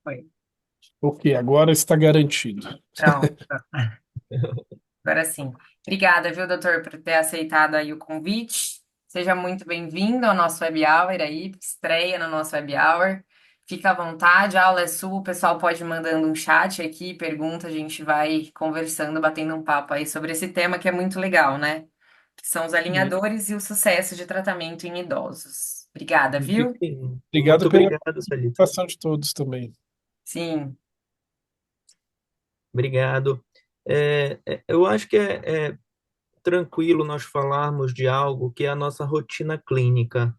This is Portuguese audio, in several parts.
Foi. Ok, agora está garantido. Pronto. Agora sim. Obrigada, viu, doutor, por ter aceitado aí o convite. Seja muito bem-vindo ao nosso Web Hour aí, estreia no nosso Web Hour. Fica à vontade, a aula é sua, o pessoal pode ir mandando um chat aqui, pergunta, a gente vai conversando, batendo um papo aí sobre esse tema que é muito legal, né? Que são os E, alinhadores e o sucesso de tratamento em idosos. Obrigada, viu? obrigado Muito pela obrigado, Thalita. participação de todos também. Sim. Obrigado. Eu acho que é tranquilo nós falarmos de algo que é a nossa rotina clínica,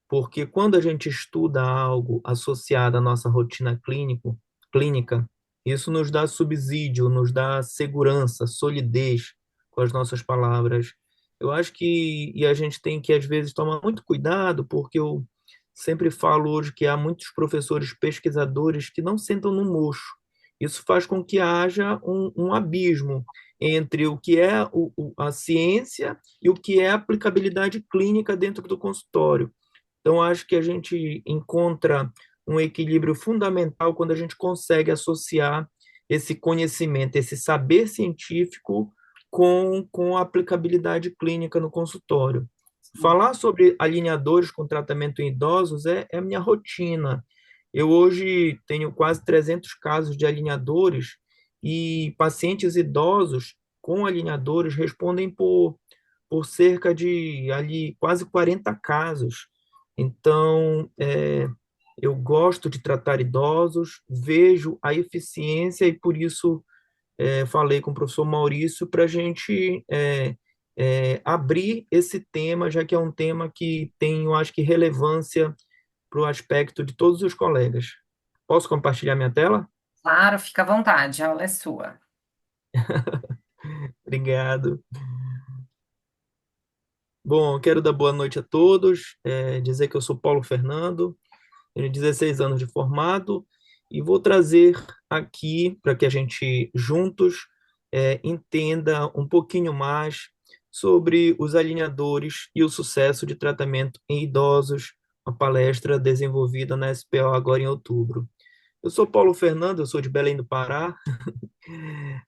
porque quando a gente estuda algo associado à nossa rotina clínica, isso nos dá subsídio, nos dá segurança, solidez com as nossas palavras. Eu acho que e a gente tem que, às vezes, tomar muito cuidado, porque eu sempre falo hoje que há muitos professores pesquisadores que não sentam no mocho. Isso faz com que haja um abismo entre o que é a ciência e o que é a aplicabilidade clínica dentro do consultório. Então, acho que a gente encontra um equilíbrio fundamental quando a gente consegue associar esse conhecimento, esse saber científico com a aplicabilidade clínica no consultório. Falar sobre alinhadores com tratamento em idosos é a minha rotina. Eu hoje tenho quase 300 casos de alinhadores e pacientes idosos com alinhadores respondem por cerca de ali quase 40 casos. Então, eu gosto de tratar idosos, vejo a eficiência e por isso falei com o professor Maurício para a gente abrir esse tema, já que é um tema que tem, eu acho que, relevância para o aspecto de todos os colegas. Posso compartilhar minha tela? Claro, fica à vontade, a aula é sua. Obrigado. Bom, quero dar boa noite a todos, dizer que eu sou Paulo Fernando, tenho 16 anos de formado e vou trazer aqui para que a gente juntos entenda um pouquinho mais sobre os alinhadores e o sucesso de tratamento em idosos, uma palestra desenvolvida na SPO agora em outubro. Eu sou Paulo Fernando, eu sou de Belém do Pará.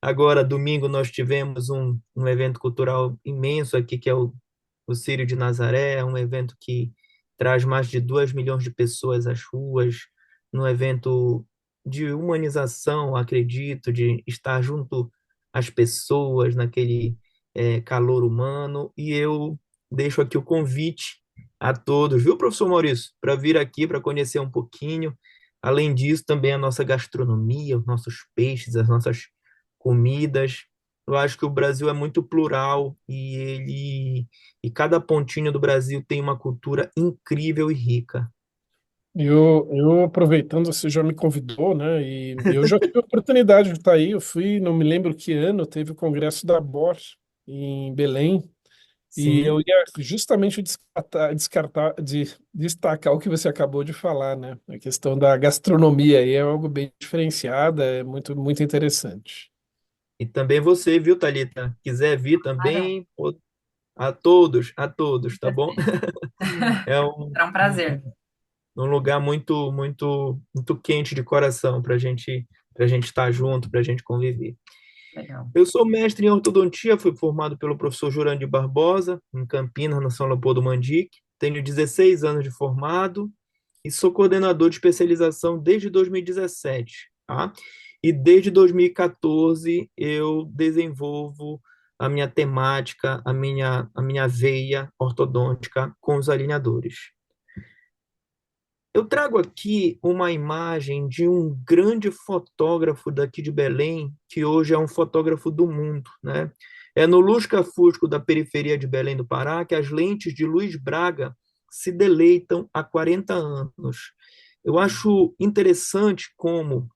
Agora, domingo, nós tivemos um evento cultural imenso aqui, que é o Círio de Nazaré, um evento que traz mais de 2 milhões de pessoas às ruas, num evento de humanização, acredito, de estar junto às pessoas naquele calor humano. E eu deixo aqui o convite a todos, viu, professor Maurício, para vir aqui para conhecer um pouquinho. Além disso, também a nossa gastronomia, os nossos peixes, as nossas comidas. Eu acho que o Brasil é muito plural e cada pontinho do Brasil tem uma cultura incrível e rica. Eu aproveitando, você já me convidou, né? E eu já tive a oportunidade de estar aí. Eu fui, não me lembro que ano, teve o Congresso da Bosch em Belém. E eu Sim, ia justamente destacar o que você acabou de falar, né? A questão da gastronomia aí é algo bem diferenciada, é muito, muito interessante. e também você, viu, Thalita? Quiser vir Claro, também, pô, a todos, tá bom? perfeito. É Será um prazer. um lugar muito, muito, muito quente de coração para gente estar junto, para a gente conviver. Legal. Eu sou mestre em ortodontia, fui formado pelo professor Jurandir Barbosa, em Campinas, na São Leopoldo Mandic. Tenho 16 anos de formado e sou coordenador de especialização desde 2017, tá? E desde 2014 eu desenvolvo a minha temática, a minha veia ortodôntica com os alinhadores. Eu trago aqui uma imagem de um grande fotógrafo daqui de Belém, que hoje é um fotógrafo do mundo, né? É no lusca-fusco da periferia de Belém do Pará que as lentes de Luiz Braga se deleitam há 40 anos. Eu acho interessante como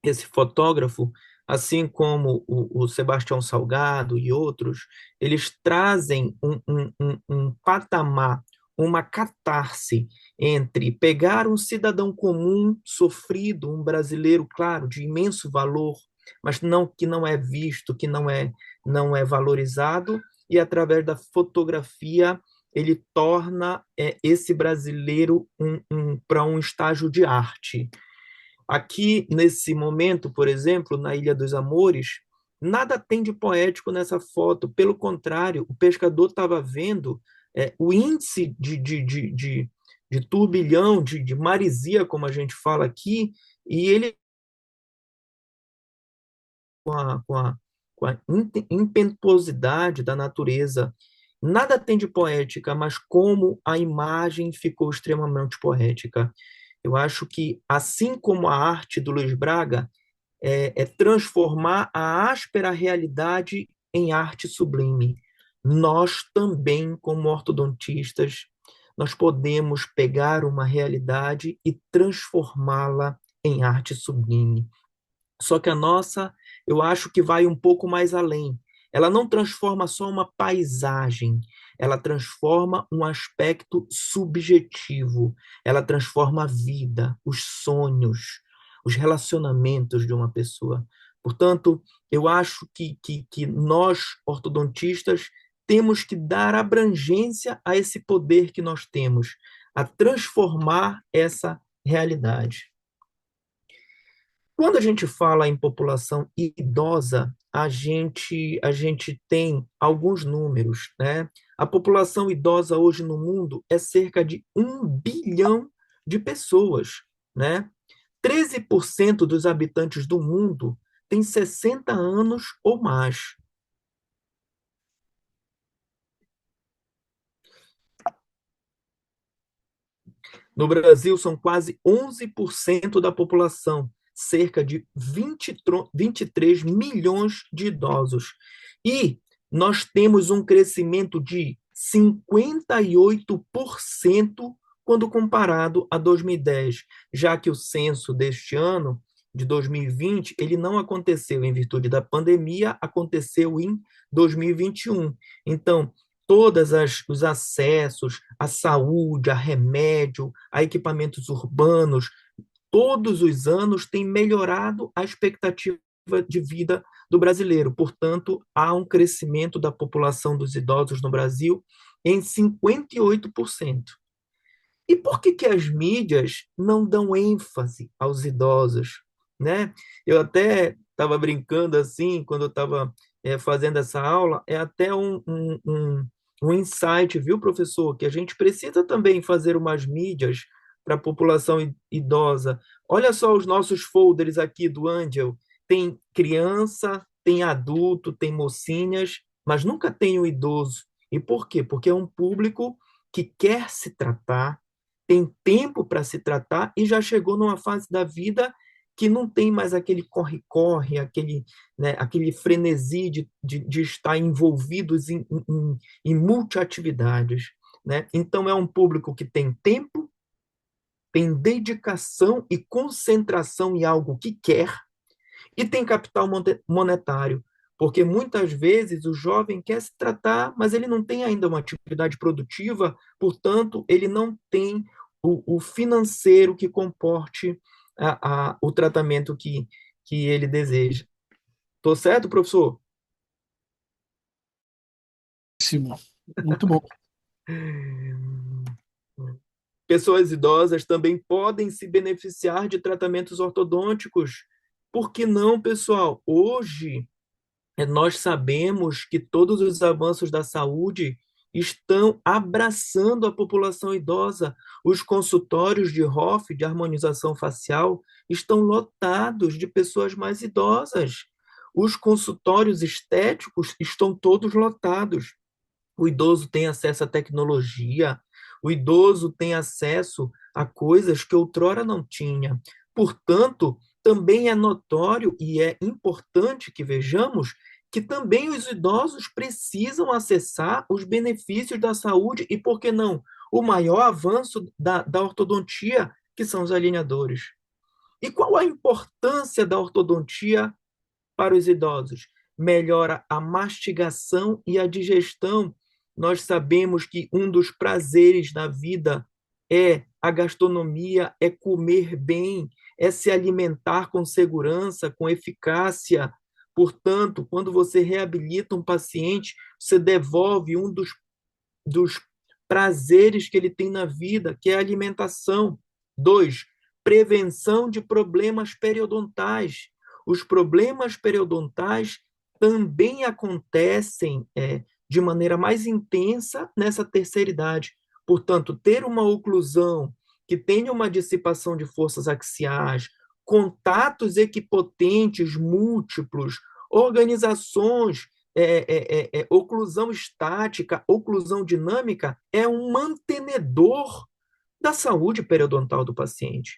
esse fotógrafo, assim como o Sebastião Salgado e outros, eles trazem um patamar, uma catarse entre pegar um cidadão comum, sofrido, um brasileiro, claro, de imenso valor, mas não que não é visto, que não é valorizado, e através da fotografia ele torna esse brasileiro para um estágio de arte. Aqui, nesse momento, por exemplo, na Ilha dos Amores, nada tem de poético nessa foto. Pelo contrário, o pescador estava vendo o índice de turbilhão, de maresia, como a gente fala aqui, e ele, com a impetuosidade da natureza, nada tem de poética, mas como a imagem ficou extremamente poética. Eu acho que, assim como a arte do Luiz Braga, é transformar a áspera realidade em arte sublime. Nós também, como ortodontistas, nós podemos pegar uma realidade e transformá-la em arte sublime. Só que a nossa, eu acho que vai um pouco mais além. Ela não transforma só uma paisagem, ela transforma um aspecto subjetivo, ela transforma a vida, os sonhos, os relacionamentos de uma pessoa. Portanto, eu acho que nós, ortodontistas, temos que dar abrangência a esse poder que nós temos, a transformar essa realidade. Quando a gente fala em população idosa, a gente tem alguns números, né? A população idosa hoje no mundo é cerca de 1 bilhão de pessoas, né? 13% dos habitantes do mundo têm 60 anos ou mais. No Brasil, são quase 11% da população, cerca de 23 milhões de idosos. E nós temos um crescimento de 58% quando comparado a 2010, já que o censo deste ano, de 2020, ele não aconteceu em virtude da pandemia, aconteceu em 2021. Então, os acessos à saúde, a remédio, a equipamentos urbanos, todos os anos tem melhorado a expectativa de vida do brasileiro. Portanto, há um crescimento da população dos idosos no Brasil em 58%. E por que que as mídias não dão ênfase aos idosos, né? Eu até estava brincando assim, quando eu estava fazendo essa aula, é até um insight, viu, professor? Que a gente precisa também fazer umas mídias para a população idosa. Olha só os nossos folders aqui do Angel. Tem criança, tem adulto, tem mocinhas, mas nunca tem o idoso. E por quê? Porque é um público que quer se tratar, tem tempo para se tratar e já chegou numa fase da vida que não tem mais aquele corre-corre, aquele frenesi de estar envolvidos em multiatividades, né? Então, é um público que tem tempo, tem dedicação e concentração em algo que quer, e tem capital monetário, porque muitas vezes o jovem quer se tratar, mas ele não tem ainda uma atividade produtiva, portanto, ele não tem o financeiro que comporte o tratamento que ele deseja. Tô certo, professor? Sim, muito bom. Pessoas idosas também podem se beneficiar de tratamentos ortodônticos. Por que não, pessoal? Hoje, nós sabemos que todos os avanços da saúde estão abraçando a população idosa. Os consultórios de ROF, de harmonização facial, estão lotados de pessoas mais idosas. Os consultórios estéticos estão todos lotados. O idoso tem acesso à tecnologia, o idoso tem acesso a coisas que outrora não tinha. Portanto, também é notório e é importante que vejamos que também os idosos precisam acessar os benefícios da saúde e, por que não, o maior avanço da ortodontia, que são os alinhadores. E qual a importância da ortodontia para os idosos? Melhora a mastigação e a digestão. Nós sabemos que um dos prazeres da vida é a gastronomia, é comer bem, é se alimentar com segurança, com eficácia. Portanto, quando você reabilita um paciente, você devolve um dos prazeres que ele tem na vida, que é a alimentação. Dois, prevenção de problemas periodontais. Os problemas periodontais também acontecem de maneira mais intensa nessa terceira idade. Portanto, ter uma oclusão que tenha uma dissipação de forças axiais, contatos equipotentes múltiplos, organizações, oclusão estática, oclusão dinâmica, é um mantenedor da saúde periodontal do paciente.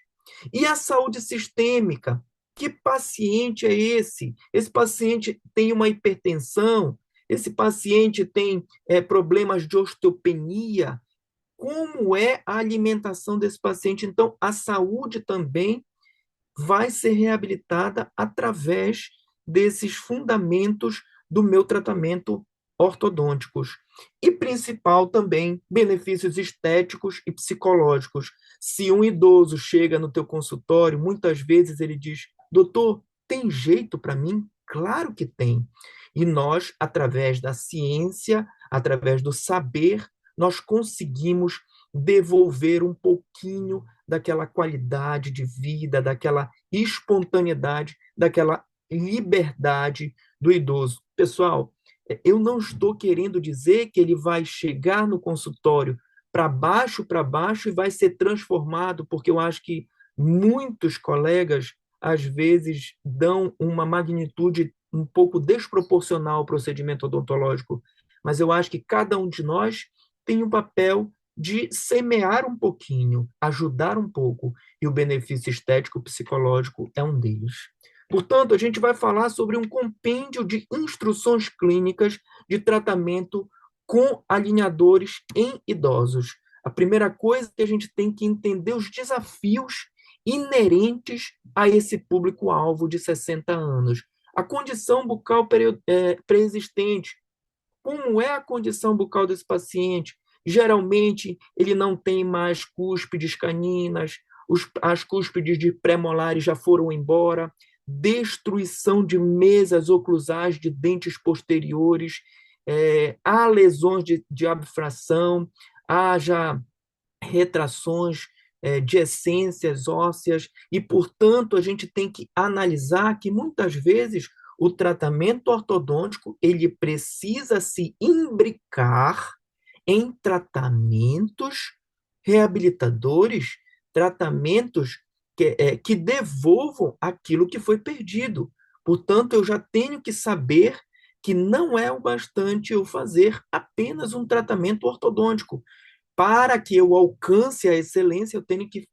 E a saúde sistêmica? Que paciente é esse? Esse paciente tem uma hipertensão? Esse paciente tem problemas de osteopenia? Como é a alimentação desse paciente? Então, a saúde também vai ser reabilitada através desses fundamentos do meu tratamento ortodônticos. E principal também, benefícios estéticos e psicológicos. Se um idoso chega no teu consultório, muitas vezes ele diz: doutor, tem jeito para mim? Claro que tem. E nós, através da ciência, através do saber, nós conseguimos devolver um pouquinho daquela qualidade de vida, daquela espontaneidade, daquela liberdade do idoso. Pessoal, eu não estou querendo dizer que ele vai chegar no consultório para baixo e vai ser transformado, porque eu acho que muitos colegas às vezes dão uma magnitude um pouco desproporcional ao procedimento odontológico, mas eu acho que cada um de nós tem um papel de semear um pouquinho, ajudar um pouco, e o benefício estético psicológico é um deles. Portanto, a gente vai falar sobre um compêndio de instruções clínicas de tratamento com alinhadores em idosos. A primeira coisa é que a gente tem que entender os desafios inerentes a esse público-alvo de 60 anos. A condição bucal pré-existente. Como é a condição bucal desse paciente? Geralmente, ele não tem mais cúspides caninas, as cúspides de pré-molares já foram embora, destruição de mesas oclusais de dentes posteriores, há lesões de abfração, há já retrações de essências ósseas, e, portanto, a gente tem que analisar que, muitas vezes, o tratamento ortodôntico ele precisa se imbricar em tratamentos reabilitadores, tratamentos que devolvam aquilo que foi perdido. Portanto, eu já tenho que saber que não é o bastante eu fazer apenas um tratamento ortodôntico. Para que eu alcance a excelência, eu tenho que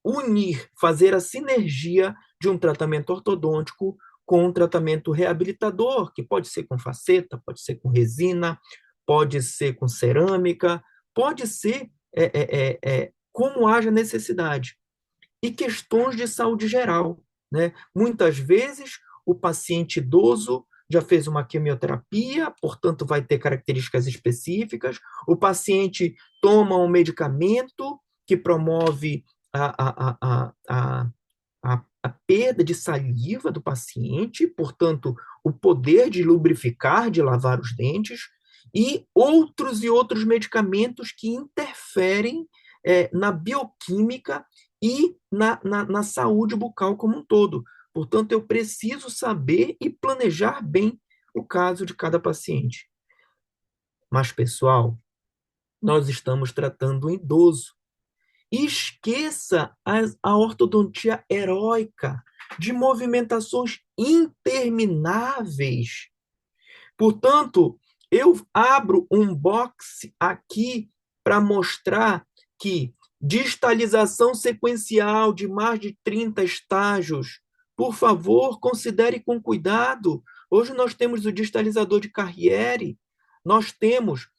unir, fazer a sinergia de um tratamento ortodôntico com um tratamento reabilitador, que pode ser com faceta, pode ser com resina, pode ser com cerâmica, pode ser como haja necessidade. E questões de saúde geral, né? Muitas vezes o paciente idoso já fez uma quimioterapia, portanto vai ter características específicas, o paciente toma um medicamento que promove a perda de saliva do paciente, portanto, o poder de lubrificar, de lavar os dentes, e outros medicamentos que interferem na bioquímica e na saúde bucal como um todo. Portanto, eu preciso saber e planejar bem o caso de cada paciente. Mas, pessoal, nós estamos tratando um idoso. E esqueça a ortodontia heróica, de movimentações intermináveis. Portanto, eu abro um box aqui para mostrar que distalização sequencial de mais de 30 estágios, por favor, considere com cuidado. Hoje nós temos o distalizador de Carriere, nós temos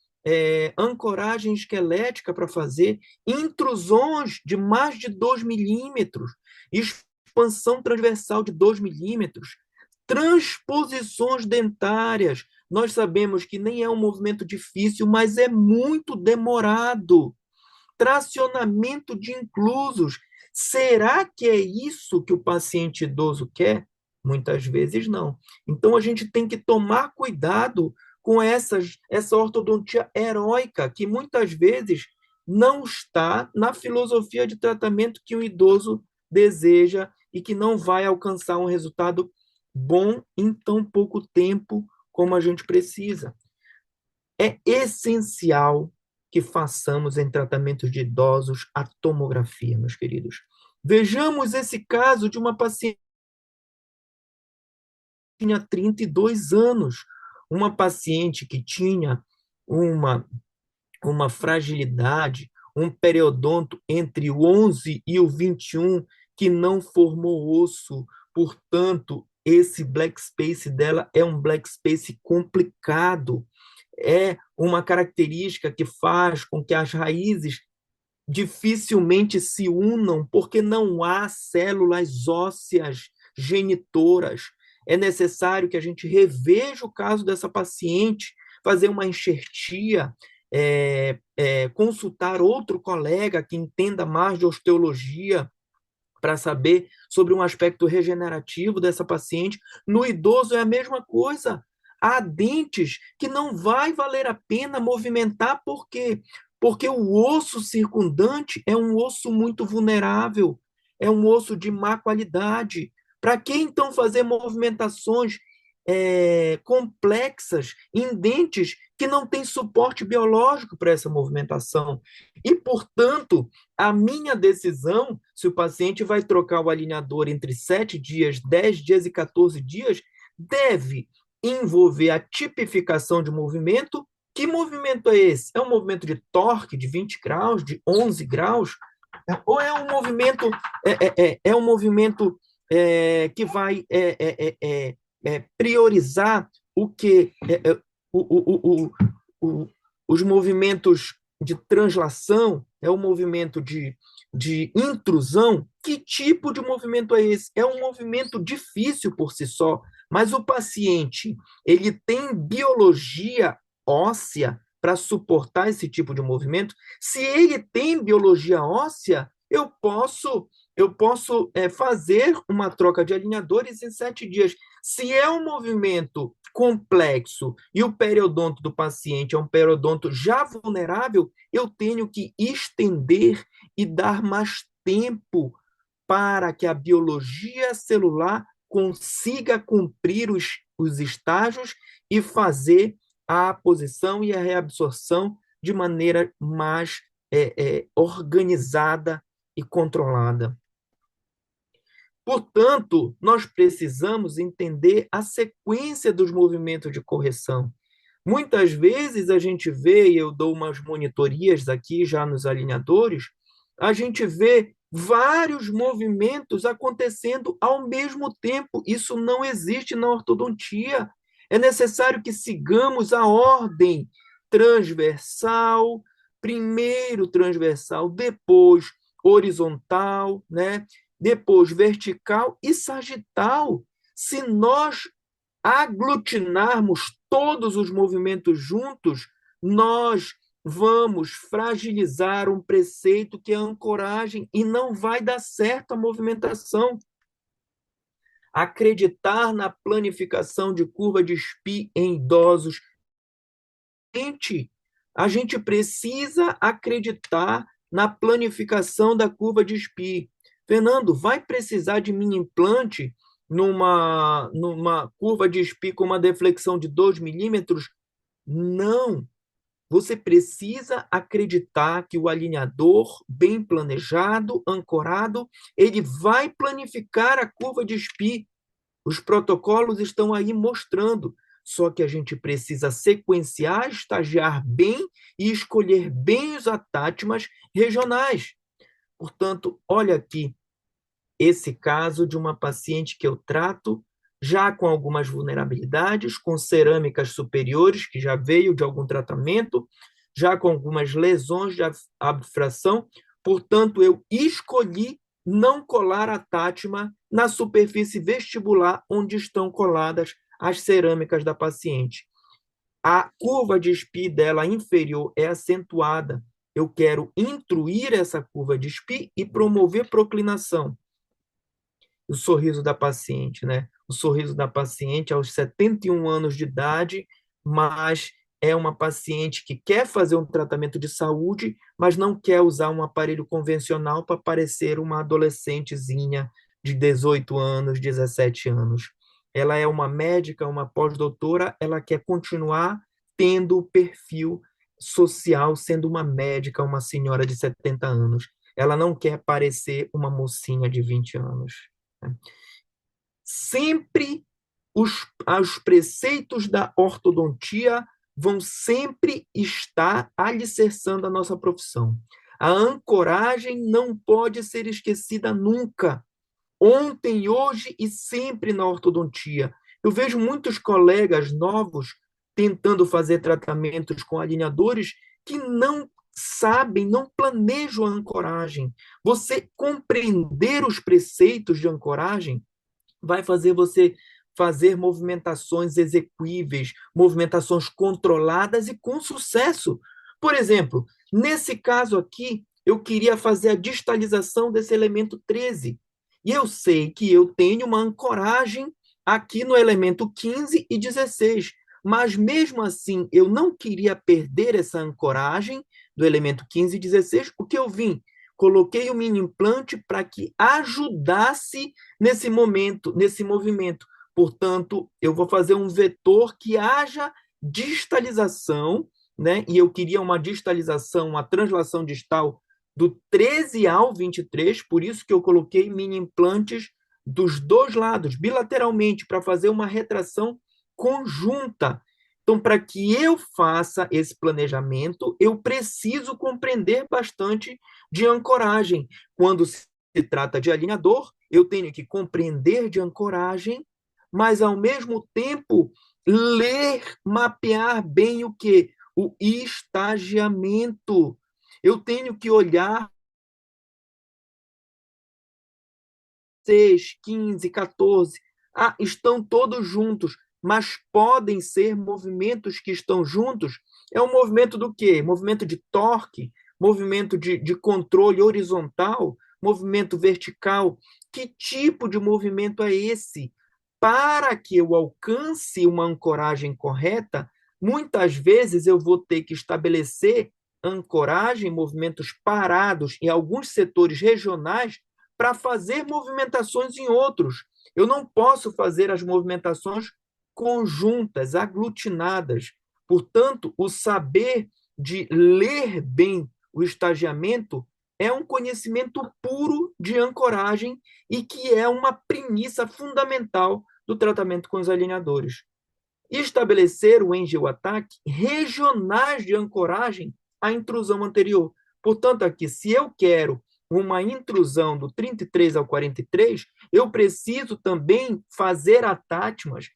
ancoragem esquelética para fazer, intrusões de mais de 2 milímetros, expansão transversal de 2 milímetros, transposições dentárias. Nós sabemos que nem é um movimento difícil, mas é muito demorado. Tracionamento de inclusos. Será que é isso que o paciente idoso quer? Muitas vezes não. Então, a gente tem que tomar cuidado com essa ortodontia heróica, que muitas vezes não está na filosofia de tratamento que o idoso deseja e que não vai alcançar um resultado bom em tão pouco tempo como a gente precisa. É essencial que façamos em tratamentos de idosos a tomografia, meus queridos. Vejamos esse caso de uma paciente que tinha 32 anos, uma paciente que tinha uma, uma fragilidade, um periodonto entre o 11 e o 21 que não formou osso, portanto, esse black space dela é um black space complicado, é uma característica que faz com que as raízes dificilmente se unam, porque não há células ósseas genitoras. É necessário que a gente reveja o caso dessa paciente, fazer uma enxertia, consultar outro colega que entenda mais de osteologia, para saber sobre um aspecto regenerativo dessa paciente. No idoso é a mesma coisa. Há dentes que não vai valer a pena movimentar, por quê? Porque o osso circundante é um osso muito vulnerável, é um osso de má qualidade. Para que então fazer movimentações complexas em dentes que não têm suporte biológico para essa movimentação? E, portanto, a minha decisão, se o paciente vai trocar o alinhador entre 7 dias, 10 dias e 14 dias, deve envolver a tipificação de movimento. Que movimento é esse? É um movimento de torque de 20 graus, de 11 graus? Ou é um movimento, um movimento que vai priorizar o que? O, o, o, os movimentos de translação, é um movimento de intrusão. Que tipo de movimento é esse? É um movimento difícil por si só, mas o paciente ele tem biologia óssea para suportar esse tipo de movimento. Se ele tem biologia óssea, eu posso fazer uma troca de alinhadores em 7 dias. Se é um movimento complexo e o periodonto do paciente é um periodonto já vulnerável, eu tenho que estender e dar mais tempo para que a biologia celular consiga cumprir os estágios e fazer a posição e a reabsorção de maneira mais organizada e controlada. Portanto, nós precisamos entender a sequência dos movimentos de correção. Muitas vezes a gente vê, e eu dou umas monitorias aqui já nos alinhadores, a gente vê vários movimentos acontecendo ao mesmo tempo. Isso não existe na ortodontia. É necessário que sigamos a ordem transversal, primeiro transversal, depois horizontal, né? Depois vertical e sagital. Se nós aglutinarmos todos os movimentos juntos, nós vamos fragilizar um preceito que é a ancoragem e não vai dar certo a movimentação. Acreditar na planificação de curva de SPI em idosos. A gente precisa acreditar na planificação da curva de SPI. Fernando, vai precisar de mini implante numa curva de SPI com uma deflexão de 2 milímetros? Não. Você precisa acreditar que o alinhador, bem planejado, ancorado, ele vai planificar a curva de SPI. Os protocolos estão aí mostrando. Só que a gente precisa sequenciar, estagiar bem e escolher bem os atátimas regionais. Portanto, olha aqui, esse caso de uma paciente que eu trato já com algumas vulnerabilidades, com cerâmicas superiores, que já veio de algum tratamento, já com algumas lesões de abfração. Portanto, eu escolhi não colar a tátima na superfície vestibular onde estão coladas as cerâmicas da paciente. A curva de SPI dela inferior é acentuada. Eu quero intruir essa curva de SPI e promover proclinação. O sorriso da paciente, né? O sorriso da paciente aos 71 anos de idade, mas é uma paciente que quer fazer um tratamento de saúde, mas não quer usar um aparelho convencional para parecer uma adolescentezinha de 18 anos, 17 anos. Ela é uma médica, uma pós-doutora, ela quer continuar tendo o perfil social, sendo uma médica, uma senhora de 70 anos. Ela não quer parecer uma mocinha de 20 anos. Sempre os preceitos da ortodontia vão sempre estar alicerçando a nossa profissão. A ancoragem não pode ser esquecida nunca. Ontem, hoje e sempre na ortodontia. Eu vejo muitos colegas novos tentando fazer tratamentos com alinhadores que não sabem, não planejam a ancoragem. Você compreender os preceitos de ancoragem vai fazer você fazer movimentações exequíveis, movimentações controladas e com sucesso. Por exemplo, nesse caso aqui, eu queria fazer a distalização desse elemento 13. E eu sei que eu tenho uma ancoragem aqui no elemento 15 e 16. Mas mesmo assim, eu não queria perder essa ancoragem do elemento 15 e 16. O que eu vim? Coloquei o mini implante para que ajudasse nesse momento, nesse movimento. Portanto, eu vou fazer um vetor que haja distalização, né? E eu queria uma distalização, uma translação distal do 13 ao 23, por isso que eu coloquei mini implantes dos dois lados, bilateralmente, para fazer uma retração conjunta. Então, para que eu faça esse planejamento, eu preciso compreender bastante de ancoragem. Quando se trata de alinhador, eu tenho que compreender de ancoragem, mas, ao mesmo tempo, ler, mapear bem o que? O estagiamento. Eu tenho que olhar 6, 15, 14. Estão todos juntos, mas podem ser movimentos que estão juntos. É um movimento do quê? Movimento de torque, movimento de controle horizontal, movimento vertical. Que tipo de movimento é esse? Para que eu alcance uma ancoragem correta, muitas vezes eu vou ter que estabelecer ancoragem, movimentos parados em alguns setores regionais para fazer movimentações em outros. Eu não posso fazer as movimentações conjuntas, aglutinadas. Portanto, o saber de ler bem o estagiamento é um conhecimento puro de ancoragem e que é uma premissa fundamental do tratamento com os alinhadores. Estabelecer o angioataque regionais de ancoragem à intrusão anterior. Portanto, aqui, se eu quero uma intrusão do 33 ao 43, eu preciso também fazer atátimas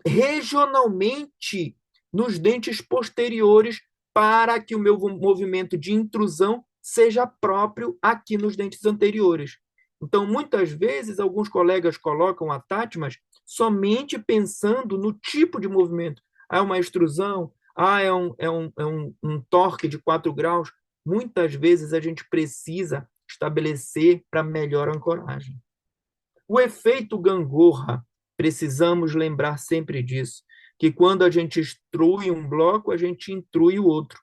regionalmente nos dentes posteriores para que o meu movimento de intrusão seja próprio aqui nos dentes anteriores. Então, muitas vezes, alguns colegas colocam atátimas somente pensando no tipo de movimento. É uma extrusão, um torque de 4 graus. Muitas vezes a gente precisa estabelecer para melhor ancoragem. O efeito gangorra, precisamos lembrar sempre disso, que quando a gente extrui um bloco, a gente intrui o outro.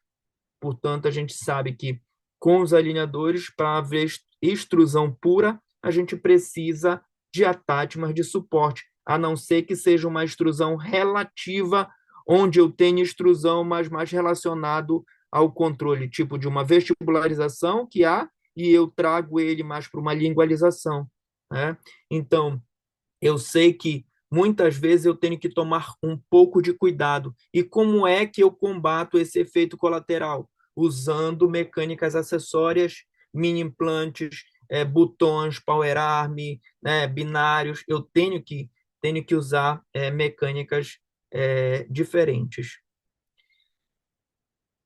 Portanto, a gente sabe que com os alinhadores, para haver extrusão pura, a gente precisa de atátimas de suporte, a não ser que seja uma extrusão relativa, onde eu tenho extrusão, mas mais relacionado ao controle, tipo de uma vestibularização que há, e eu trago ele mais para uma lingualização, né? Então, eu sei que muitas vezes eu tenho que tomar um pouco de cuidado. E como é que eu combato esse efeito colateral? Usando mecânicas acessórias, mini implantes, botões, power arm, né, binários. Eu tenho que usar mecânicas diferentes.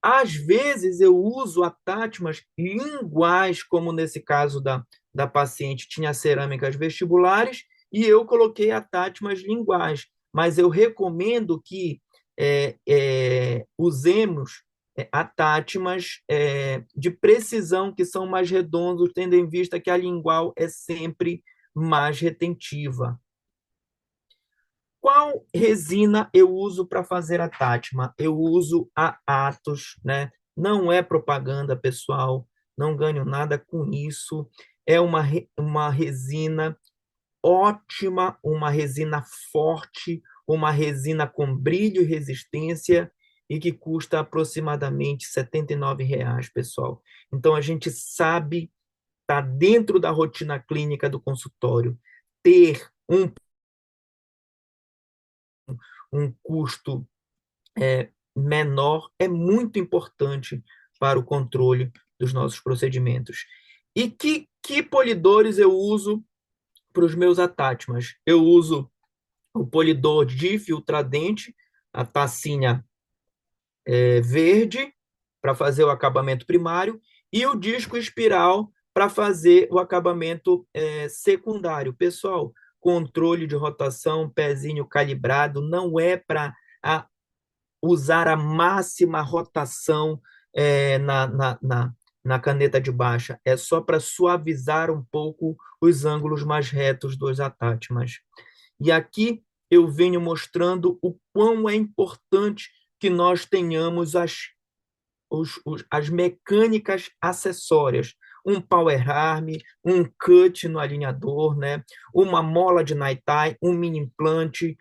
Às vezes eu uso atátimas linguais, como nesse caso da paciente tinha cerâmicas vestibulares, e eu coloquei atátimas linguais, mas eu recomendo que usemos atátimas de precisão, que são mais redondos, tendo em vista que a lingual é sempre mais retentiva. Qual resina eu uso para fazer a Tatma? Eu uso a Atos, né? Não é propaganda, pessoal, não ganho nada com isso. É uma resina ótima, uma resina forte, uma resina com brilho e resistência e que custa aproximadamente R$ 79, pessoal. Então, a gente sabe, está dentro da rotina clínica do consultório, ter um custo menor é muito importante para o controle dos nossos procedimentos. E que polidores eu uso para os meus atátimas? Eu uso o polidor de filtradente, a tacinha verde, para fazer o acabamento primário, e o disco espiral para fazer o acabamento secundário. Pessoal, controle de rotação, pezinho calibrado, não é para usar a máxima rotação na caneta de baixa, é só para suavizar um pouco os ângulos mais retos dos atátimas. E aqui eu venho mostrando o quão é importante que nós tenhamos as mecânicas acessórias, um power arm, um cut no alinhador, né? Uma mola de Naitai, um mini implante.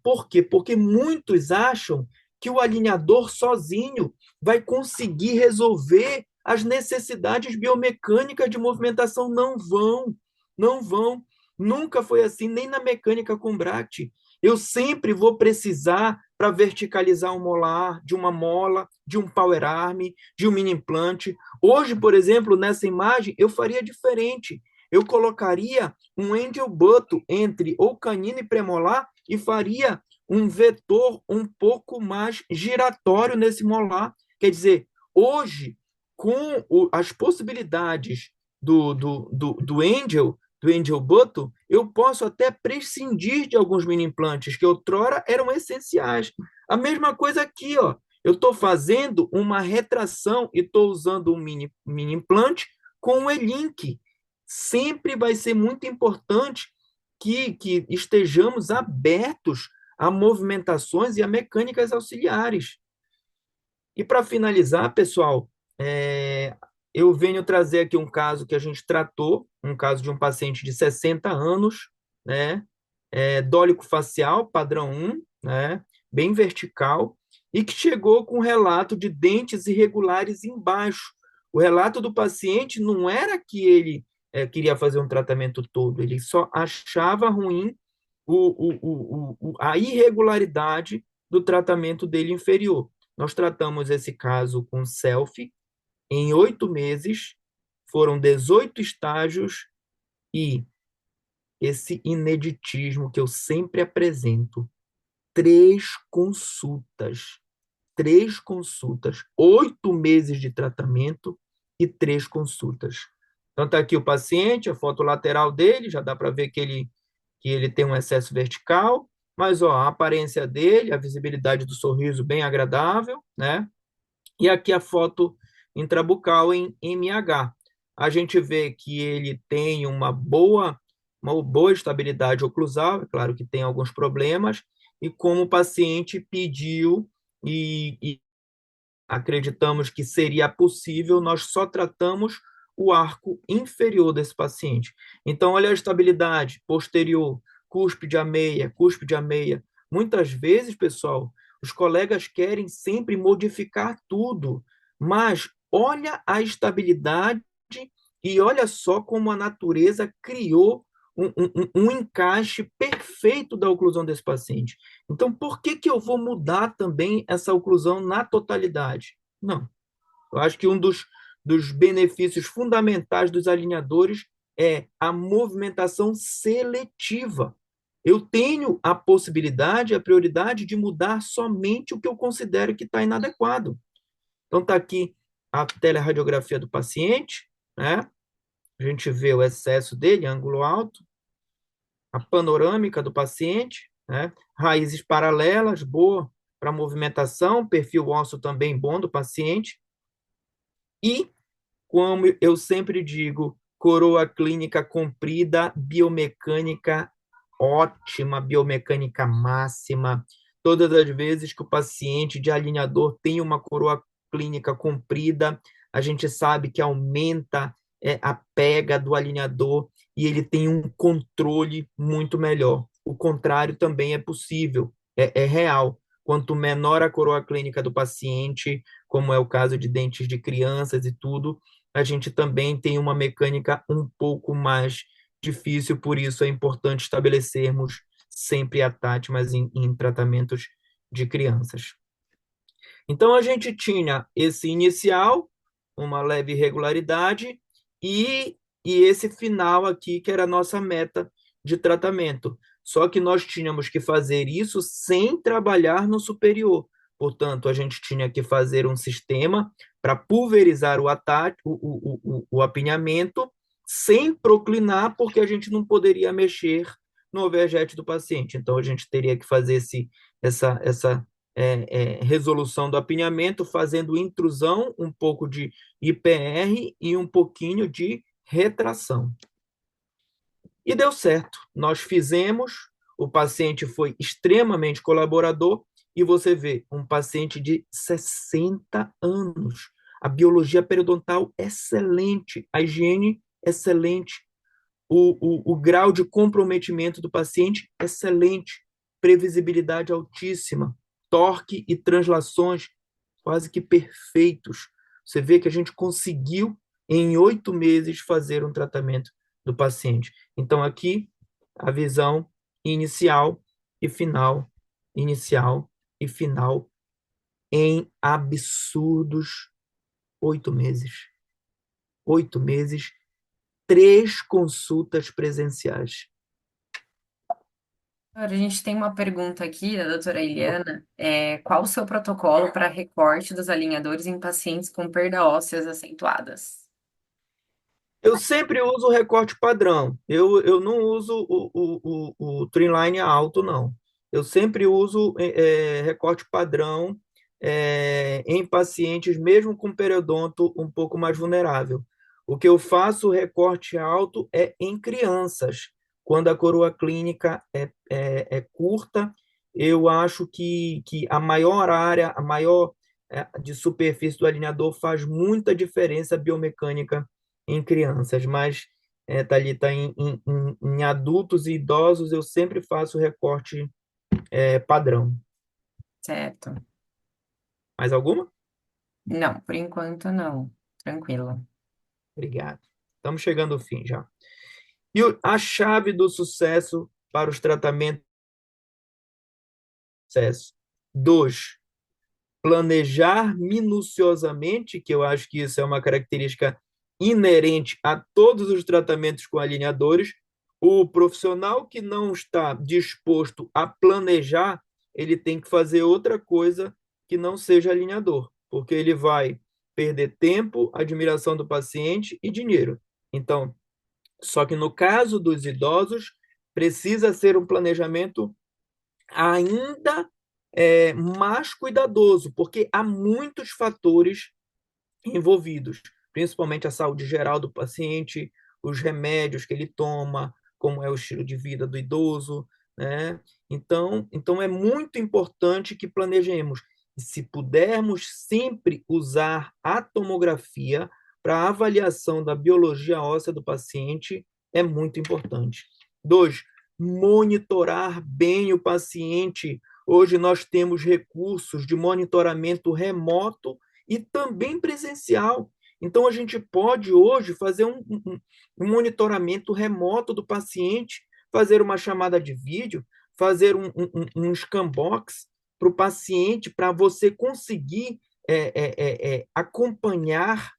Por quê? Porque muitos acham que o alinhador sozinho vai conseguir resolver as necessidades biomecânicas de movimentação. Não vão, não vão. Nunca foi assim, nem na mecânica com Bract. Eu sempre vou precisar, para verticalizar um molar, de uma mola, de um power arm, de um mini implante. Hoje, por exemplo, nessa imagem, eu faria diferente. Eu colocaria um angel button entre ou canino e premolar e faria um vetor um pouco mais giratório nesse molar. Quer dizer, hoje, com as possibilidades do Angel Button, eu posso até prescindir de alguns mini implantes que outrora eram essenciais. A mesma coisa aqui, ó. Eu estou fazendo uma retração e estou usando um mini implante com um E-Link. Sempre vai ser muito importante que estejamos abertos a movimentações e a mecânicas auxiliares. E para finalizar, pessoal, eu venho trazer aqui um caso que a gente tratou, um caso de um paciente de 60 anos, né? Dólico facial, padrão 1, né? Bem vertical, e que chegou com um relato de dentes irregulares embaixo. O relato do paciente não era que ele queria fazer um tratamento todo, ele só achava ruim a irregularidade do tratamento dele inferior. Nós tratamos esse caso com selfie, em 8 meses, foram 18 estágios e esse ineditismo que eu sempre apresento, 3 consultas, 3 consultas, 8 meses de tratamento e 3 consultas. Então, está aqui o paciente, a foto lateral dele, já dá para ver que ele tem um excesso vertical, mas ó, a aparência dele, a visibilidade do sorriso bem agradável, né? E aqui a foto intrabucal em MH. A gente vê que ele tem uma boa estabilidade oclusal, é claro que tem alguns problemas, e como o paciente pediu e acreditamos que seria possível, nós só tratamos o arco inferior desse paciente. Então, olha a estabilidade posterior, cúspide a meia. Muitas vezes, pessoal, os colegas querem sempre modificar tudo, mas olha a estabilidade e olha só como a natureza criou um encaixe perfeito da oclusão desse paciente. Então, por que eu vou mudar também essa oclusão na totalidade? Não. Eu acho que um dos benefícios fundamentais dos alinhadores é a movimentação seletiva. Eu tenho a possibilidade, a prioridade de mudar somente o que eu considero que está inadequado. Então, está aqui a teleradiografia do paciente, né? A gente vê o excesso dele, ângulo alto, a panorâmica do paciente, né? Raízes paralelas, boa para movimentação, perfil ósseo também bom do paciente. E, como eu sempre digo, coroa clínica comprida, biomecânica ótima, biomecânica máxima. Todas as vezes que o paciente de alinhador tem uma coroa clínica comprida, a gente sabe que aumenta a pega do alinhador e ele tem um controle muito melhor. O contrário também é possível, é real. Quanto menor a coroa clínica do paciente, como é o caso de dentes de crianças e tudo, a gente também tem uma mecânica um pouco mais difícil, por isso é importante estabelecermos sempre a TATMAS em tratamentos de crianças. Então, a gente tinha esse inicial, uma leve irregularidade, e esse final aqui, que era a nossa meta de tratamento. Só que nós tínhamos que fazer isso sem trabalhar no superior. Portanto, a gente tinha que fazer um sistema para pulverizar o apinhamento, sem proclinar, porque a gente não poderia mexer no overjet do paciente. Então, a gente teria que fazer essa resolução do apinhamento, fazendo intrusão, um pouco de IPR e um pouquinho de retração. E deu certo. Nós fizemos, o paciente foi extremamente colaborador, e você vê um paciente de 60 anos. A biologia periodontal excelente, a higiene excelente, o grau de comprometimento do paciente excelente, previsibilidade altíssima, torque e translações quase que perfeitos. Você vê que a gente conseguiu, em 8 meses, fazer um tratamento do paciente. Então, aqui, a visão inicial e final, inicial e final, em absurdos 8 meses. 8 meses, 3 consultas presenciais. Agora, a gente tem uma pergunta aqui da doutora Eliana. Qual o seu protocolo para recorte dos alinhadores em pacientes com perda ósseas acentuadas? Eu sempre uso o recorte padrão. Eu não uso o trimline alto, não. Eu sempre uso recorte padrão em pacientes, mesmo com periodonto um pouco mais vulnerável. O que eu faço recorte alto é em crianças. Quando a coroa clínica é curta, eu acho que a maior área, a maior de superfície do alinhador faz muita diferença biomecânica em crianças, mas Thalita, em adultos e idosos, eu sempre faço recorte padrão. Certo. Mais alguma? Não, por enquanto não. Tranquilo. Obrigado. Estamos chegando ao fim já. E a chave do sucesso para os tratamentos de sucesso? 2, planejar minuciosamente, que eu acho que isso é uma característica inerente a todos os tratamentos com alinhadores. O profissional que não está disposto a planejar, ele tem que fazer outra coisa que não seja alinhador, porque ele vai perder tempo, admiração do paciente e dinheiro. Então, só que no caso dos idosos, precisa ser um planejamento ainda mais cuidadoso, porque há muitos fatores envolvidos, principalmente a saúde geral do paciente, os remédios que ele toma, como é o estilo de vida do idoso, né? Então é muito importante que planejemos. E se pudermos sempre usar a tomografia para avaliação da biologia óssea do paciente, é muito importante. 2, monitorar bem o paciente. Hoje nós temos recursos de monitoramento remoto e também presencial. Então, a gente pode hoje fazer um monitoramento remoto do paciente, fazer uma chamada de vídeo, fazer um scan box para o paciente, para você conseguir acompanhar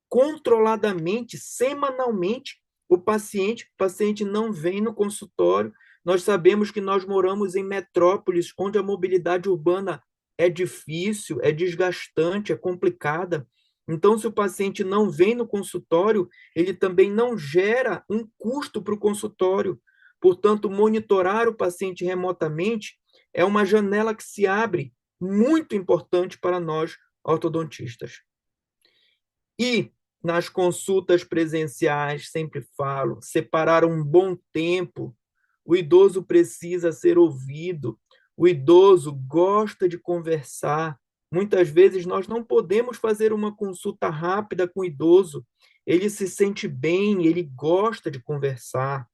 controladamente, semanalmente, o paciente não vem no consultório. Nós sabemos que nós moramos em metrópoles onde a mobilidade urbana é difícil, é desgastante, é complicada. Então, se o paciente não vem no consultório, ele também não gera um custo para o consultório. Portanto, monitorar o paciente remotamente é uma janela que se abre muito importante para nós ortodontistas. E nas consultas presenciais, sempre falo, separar um bom tempo O idoso precisa ser ouvido. O idoso gosta de conversar. Muitas vezes nós não podemos fazer uma consulta rápida com o idoso. Ele se sente bem, ele gosta de conversar.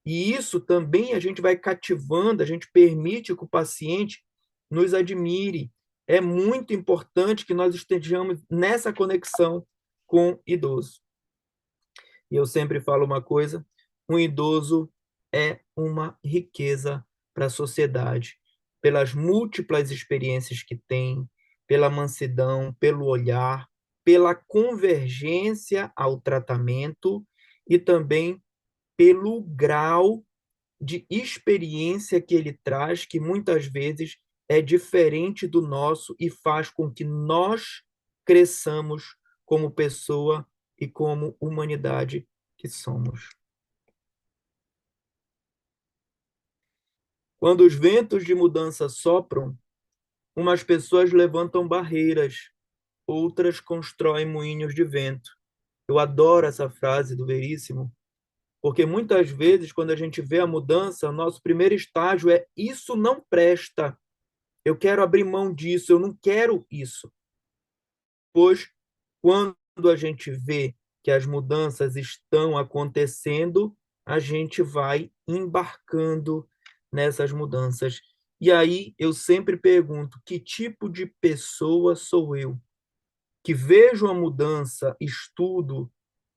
E isso também a gente vai cativando, a gente permite que o paciente nos admire. É muito importante que nós estejamos nessa conexão com o idoso. E eu sempre falo uma coisa: um idoso é uma riqueza para a sociedade, pelas múltiplas experiências que tem, pela mansidão, pelo olhar, pela convergência ao tratamento e também pelo grau de experiência que ele traz, que muitas vezes é diferente do nosso e faz com que nós cresçamos como pessoa e como humanidade que somos. Quando os ventos de mudança sopram, umas pessoas levantam barreiras, outras constroem moinhos de vento. Eu adoro essa frase do Veríssimo, porque muitas vezes, quando a gente vê a mudança, o nosso primeiro estágio é: isso não presta, eu quero abrir mão disso, eu não quero isso. Pois, quando a gente vê que as mudanças estão acontecendo, a gente vai embarcando nessas mudanças. E aí eu sempre pergunto: que tipo de pessoa sou eu? Que vejo a mudança, estudo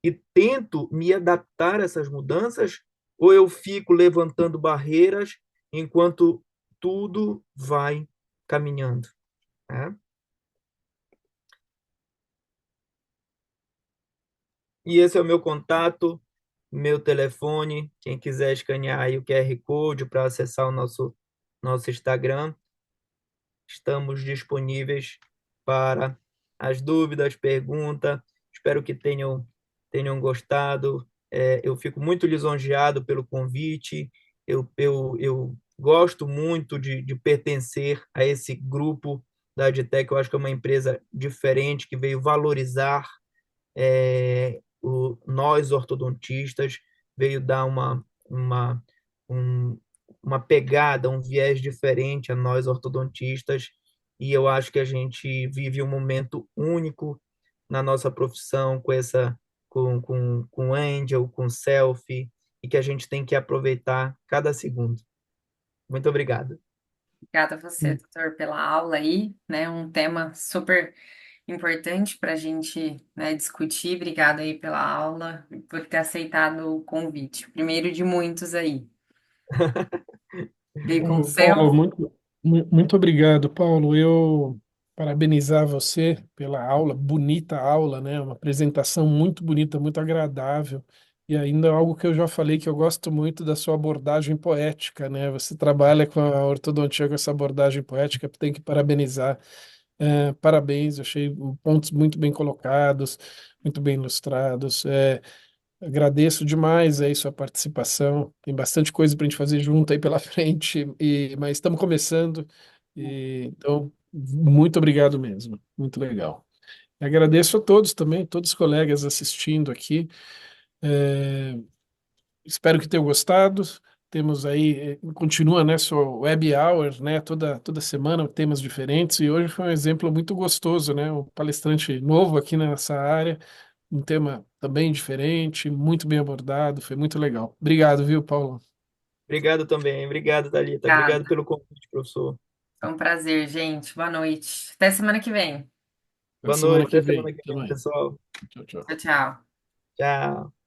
e tento me adaptar a essas mudanças? Ou eu fico levantando barreiras enquanto tudo vai caminhando? Né? E esse é o meu contato, meu telefone. Quem quiser escanear aí o QR Code para acessar o nosso Instagram, estamos disponíveis para as dúvidas, perguntas. Espero que tenham gostado. Eu fico muito lisonjeado pelo convite. Eu gosto muito de pertencer a esse grupo da Adtech. Eu acho que é uma empresa diferente que veio valorizar nós ortodontistas, veio dar um, uma pegada, um viés diferente a nós ortodontistas, e eu acho que a gente vive um momento único na nossa profissão com Angel, com Selfie, e que a gente tem que aproveitar cada segundo. Muito obrigado. Obrigada a você, doutor, pela aula aí, né? Um tema super importante para a gente, né, discutir. Obrigada aí pela aula e por ter aceitado o convite. O primeiro de muitos aí. Veio com o Paulo, seu. muito obrigado, Paulo. Eu parabenizar você pela aula, bonita aula, né? Uma apresentação muito bonita, muito agradável. E ainda algo que eu já falei que eu gosto muito da sua abordagem poética, né? Você trabalha com a ortodontia com essa abordagem poética, tem que parabenizar. Parabéns, eu achei pontos muito bem colocados, muito bem ilustrados. Agradeço demais aí sua participação. Tem bastante coisa para a gente fazer junto aí pela frente, mas estamos começando. Então, muito obrigado mesmo. Muito legal. Agradeço a todos também, todos os colegas assistindo aqui. É, espero que tenham gostado. Temos aí, continua, né, sua web hour, né, toda semana temas diferentes. E hoje foi um exemplo muito gostoso, né, um palestrante novo aqui nessa área, um tema também diferente, muito bem abordado, foi muito legal. Obrigado, viu, Paulo? Obrigado também. Obrigado, Thalita. Obrigado Obrigada. pelo convite, professor. Foi um prazer, gente. Boa noite. Até semana que vem. Até Boa semana noite. que Até semana vem. que Até vem, mais. pessoal. Tchau, tchau. Tchau, tchau. Tchau.